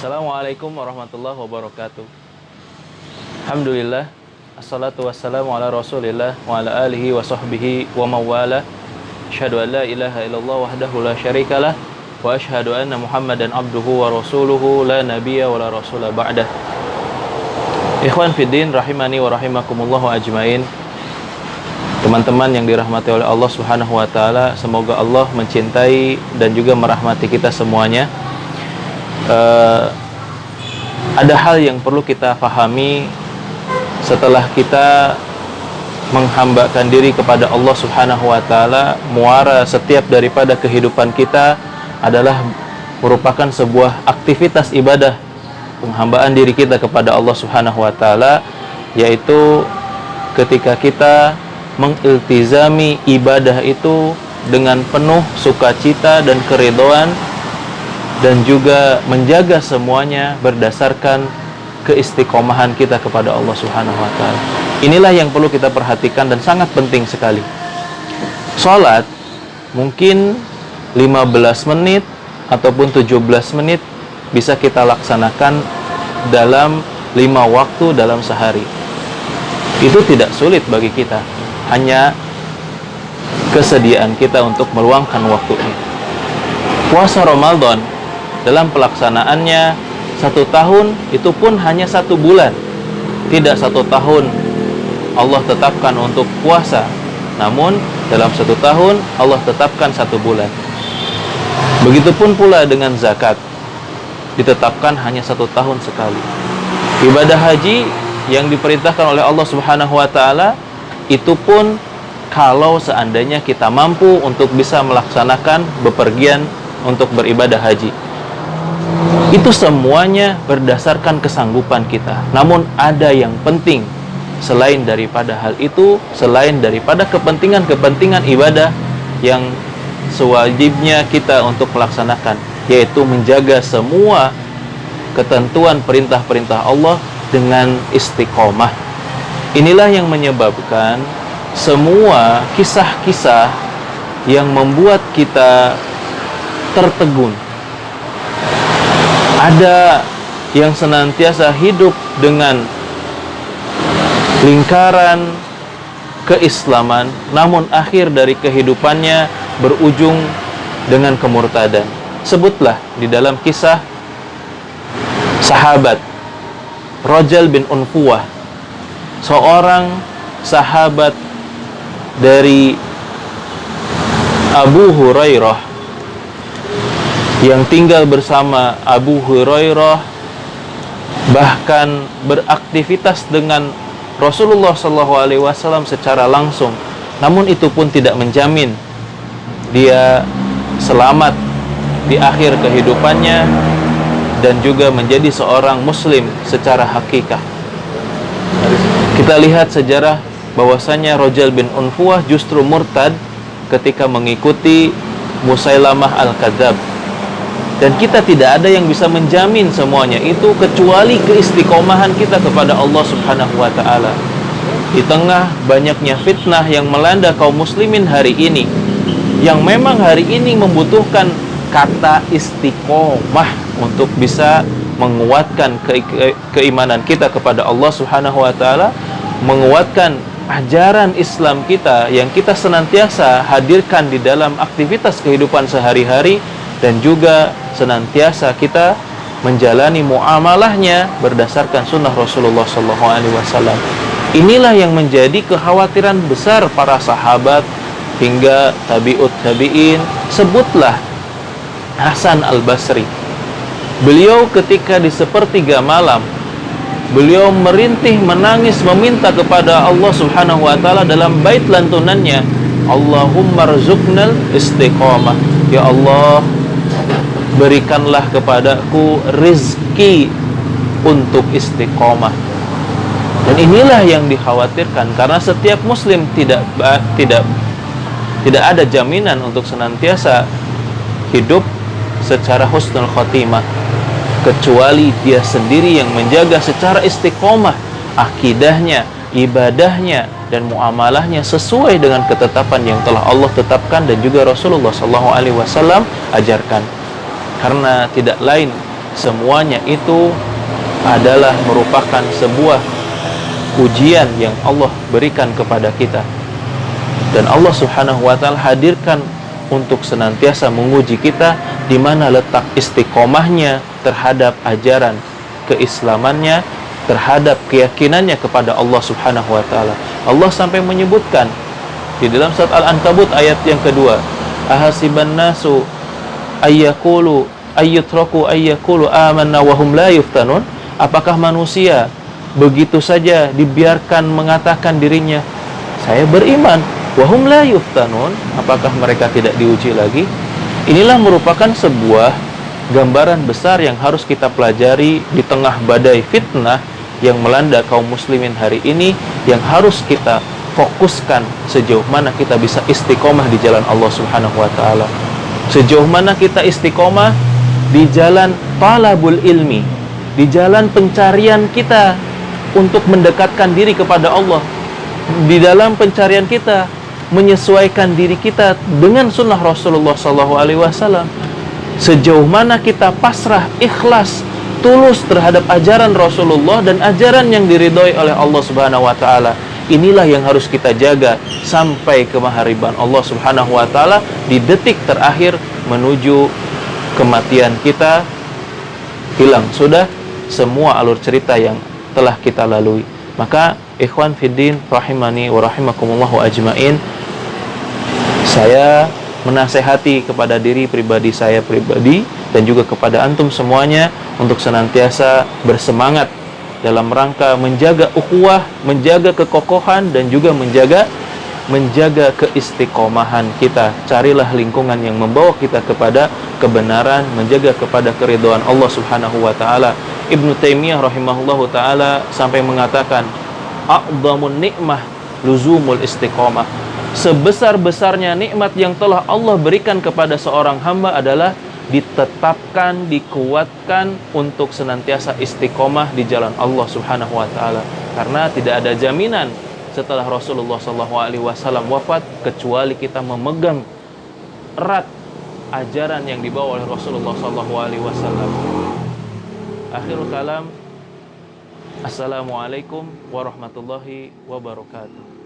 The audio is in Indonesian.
Assalamualaikum warahmatullahi wabarakatuh. Alhamdulillah, assalatu wassalamu ala rasulillah wa ala alihi wa sahbihi wa mawala. Asyhadu an la ilaha illallah wahdahu la syarikalah wa asyhadu anna Muhammadan abduhu wa rasuluhu la nabiyya wa la rasula ba'dah. Ikhwan fiddin rahimani wa rahimakumullahu ajmain. Teman-teman yang dirahmati oleh Allah Subhanahu wa taala, semoga Allah mencintai dan juga merahmati kita semuanya. Ada hal yang perlu kita pahami setelah kita menghambakan diri kepada Allah Subhanahu wa taala. Muara setiap daripada kehidupan kita adalah merupakan sebuah aktivitas ibadah penghambaan diri kita kepada Allah Subhanahu wa taala, yaitu ketika kita mengiltizami ibadah itu dengan penuh sukacita dan keridhaan, dan juga menjaga semuanya berdasarkan keistiqomahan kita kepada Allah Subhanahu wa taala. Inilah yang perlu kita perhatikan dan sangat penting sekali. Salat mungkin 15 menit ataupun 17 menit bisa kita laksanakan dalam 5 waktu dalam sehari. Itu tidak sulit bagi kita, hanya kesediaan kita untuk meluangkan waktunya. Puasa Ramadan dalam pelaksanaannya 1 tahun itu pun hanya 1 bulan. Tidak 1 tahun Allah tetapkan untuk puasa, namun dalam 1 tahun Allah tetapkan 1 bulan. Begitupun pula dengan zakat, ditetapkan hanya 1 tahun sekali. Ibadah haji yang diperintahkan oleh Allah Subhanahu wa taala itu pun kalau seandainya kita mampu untuk bisa melaksanakan bepergian untuk beribadah haji. Itu semuanya berdasarkan kesanggupan kita. Namun ada yang penting selain daripada hal itu, selain daripada kepentingan-kepentingan ibadah yang sewajibnya kita untuk melaksanakan, yaitu menjaga semua ketentuan perintah-perintah Allah dengan istiqomah. Inilah yang menyebabkan semua kisah-kisah yang membuat kita tertegun. Ada yang senantiasa hidup dengan lingkaran keislaman, namun akhir dari kehidupannya berujung dengan kemurtadan. Sebutlah di dalam kisah sahabat Rajal bin Unfuwah, seorang sahabat dari Abu Hurairah yang tinggal bersama Abu Hurairah, bahkan beraktivitas dengan Rasulullah SAW secara langsung. Namun itu pun tidak menjamin dia selamat di akhir kehidupannya dan juga menjadi seorang muslim secara hakikah. Kita lihat sejarah bahwasanya Rajal bin Unfuwah justru murtad ketika mengikuti Musailamah al-Kadzab. Dan kita tidak ada yang bisa menjamin semuanya itu kecuali keistiqomahan kita kepada Allah Subhanahu wa taala. Di tengah banyaknya fitnah yang melanda kaum muslimin hari ini, yang memang hari ini membutuhkan kata istiqomah untuk bisa menguatkan keimanan kita kepada Allah Subhanahu wa taala, menguatkan ajaran Islam kita yang kita senantiasa hadirkan di dalam aktivitas kehidupan sehari-hari, dan juga senantiasa kita menjalani muamalahnya berdasarkan sunnah Rasulullah SAW. Inilah yang menjadi kekhawatiran besar para sahabat hingga tabi'ut tabi'in. Sebutlah Hasan al-Basri. Beliau ketika di sepertiga malam, beliau merintih menangis meminta kepada Allah Subhanahu wa taala dalam bait lantunannya, Allahumma rzuqnal istiqamah. Ya Allah, berikanlah kepadaku rizki untuk istiqomah. Dan inilah yang dikhawatirkan, karena setiap muslim tidak ada jaminan untuk senantiasa hidup secara husnul khotimah, kecuali dia sendiri yang menjaga secara istiqomah akidahnya, ibadahnya, dan muamalahnya sesuai dengan ketetapan yang telah Allah tetapkan dan juga Rasulullah SAW ajarkan. Karena tidak lain semuanya itu adalah merupakan sebuah ujian yang Allah berikan kepada kita. Dan Allah Subhanahu wa taala hadirkan untuk senantiasa menguji kita di mana letak istiqomahnya terhadap ajaran keislamannya, terhadap keyakinannya kepada Allah Subhanahu wa taala. Allah sampai menyebutkan di dalam surat Al-Ankabut ayat yang kedua, ahasiban nasu ayyaqulu ayyutraku ayyaqulu amanna wa hum la yuftanun? Apakah manusia begitu saja dibiarkan mengatakan dirinya saya beriman, wa hum la yuftanun? Apakah mereka tidak diuji lagi? Inilah merupakan sebuah gambaran besar yang harus kita pelajari di tengah badai fitnah yang melanda kaum muslimin hari ini, yang harus kita fokuskan sejauh mana kita bisa istiqomah di jalan Allah Subhanahu wa taala. Sejauh mana kita istiqomah di jalan talabul ilmi, di jalan pencarian kita untuk mendekatkan diri kepada Allah, di dalam pencarian kita menyesuaikan diri kita dengan sunnah Rasulullah SAW. Sejauh mana kita pasrah, ikhlas, tulus terhadap ajaran Rasulullah dan ajaran yang diridhoi oleh Allah Subhanahu wa taala. Inilah yang harus kita jaga sampai kemahariban Allah Subhanahu wa taala di detik terakhir menuju kematian kita. Hilang sudah semua alur cerita yang telah kita lalui. Maka ikhwan fiddin rahimani wa rahimakumullah wa ajmain, saya menasehati kepada diri pribadi saya pribadi dan juga kepada antum semuanya untuk senantiasa bersemangat dalam rangka menjaga ukhuwah, menjaga kekokohan dan juga menjaga keistiqomahan kita. Carilah lingkungan yang membawa kita kepada kebenaran, menjaga kepada keridhaan Allah Subhanahu wa taala. Ibnu Taimiyah rahimahullahu taala sampai mengatakan, a'dhamun nikmah luzumul istiqomah. Sebesar-besarnya nikmat yang telah Allah berikan kepada seorang hamba adalah ditetapkan, dikuatkan untuk senantiasa istiqomah di jalan Allah Subhanahu wa taala. Karena tidak ada jaminan setelah Rasulullah SAW wafat kecuali kita memegang erat ajaran yang dibawa oleh Rasulullah SAW. Akhirul kalam, assalamualaikum warahmatullahi wabarakatuh.